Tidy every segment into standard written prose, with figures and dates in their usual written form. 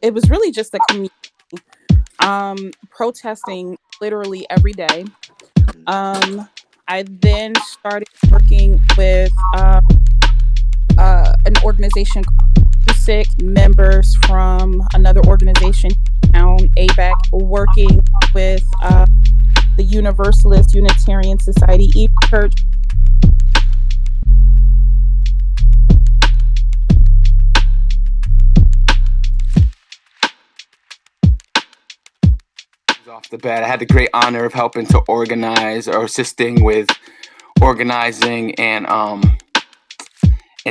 it was really just a community protesting literally every day. I then started working with an organization called UConn, members from another organization down ABAC, working with the Universalist Unitarian Society, each church. Off the bat, I had the great honor of helping to organize or assisting with organizing and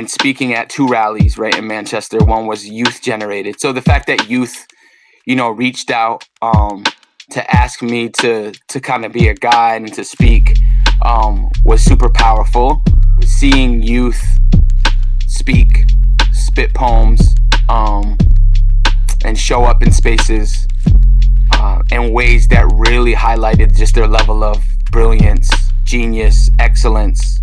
speaking at 2 rallies right in Manchester. One was youth generated. So the fact that youth, reached out to ask me to kind of be a guide and to speak was super powerful. Seeing youth speak, spit poems, and show up in spaces in ways that really highlighted just their level of brilliance, genius, excellence.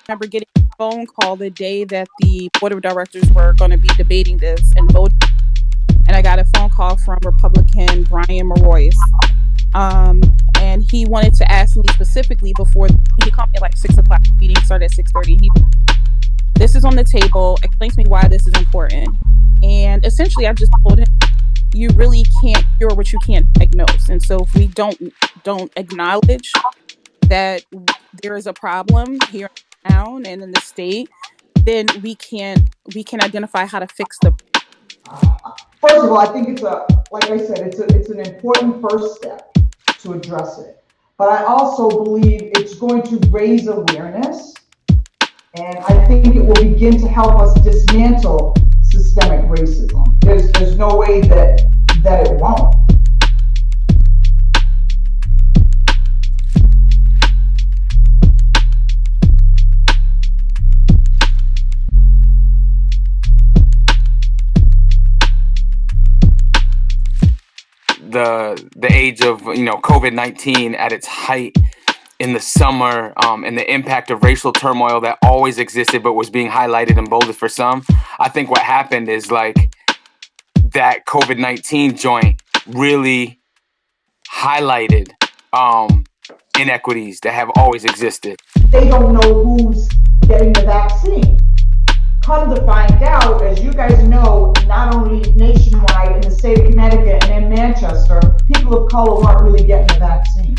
I remember getting a phone call the day that the board of directors were going to be debating this and voting, and I got a phone call from Republican Brian Marois, and he wanted to ask me specifically before he called me at like 6:00. The meeting started at 6:30. This is on the table. Explain to me why this is important. And essentially, I just told him, you really can't cure what you can't diagnose. And so if we don't acknowledge that there is a problem here in town and in the state, then we can identify how to fix the. First of all, I think it's like I said, it's an important first step to address it. But I also believe it's going to raise awareness, and I think it will begin to help us dismantle systemic racism. There's no way that it won't. The age of COVID-19 at its height in the summer, and the impact of racial turmoil that always existed but was being highlighted and bolded for some. I think what happened is like that COVID-19 joint really highlighted inequities that have always existed. They don't know who's getting the vaccine. Come to find out, as you guys know, not only nationwide in the state of Connecticut and in Manchester, people of color aren't really getting the vaccine.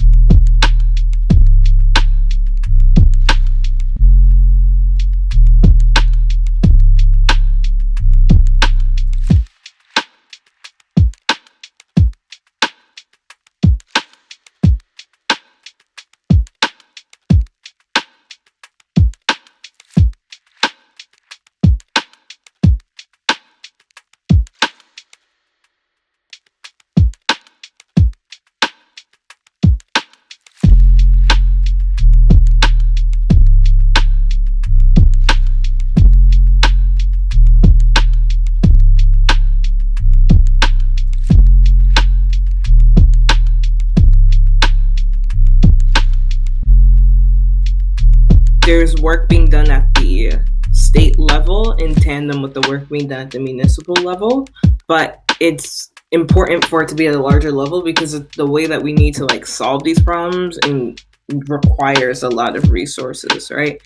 There's work being done at the state level in tandem with the work being done at the municipal level, but it's important for it to be at a larger level because of the way that we need to like solve these problems and requires a lot of resources, right?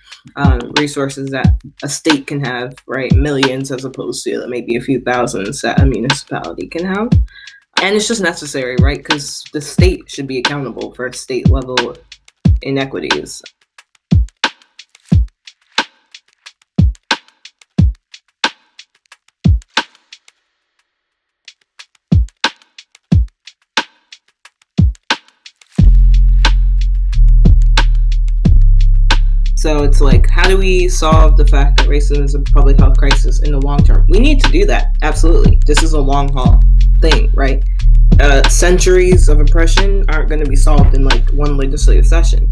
Resources that a state can have, right? Millions as opposed to maybe a few thousands that a municipality can have. And it's just necessary, right? Because the state should be accountable for state level inequities. So it's like, how do we solve the fact that racism is a public health crisis in the long term? We need to do that, absolutely. This is a long haul thing, right? Centuries of oppression aren't going to be solved in like one legislative session.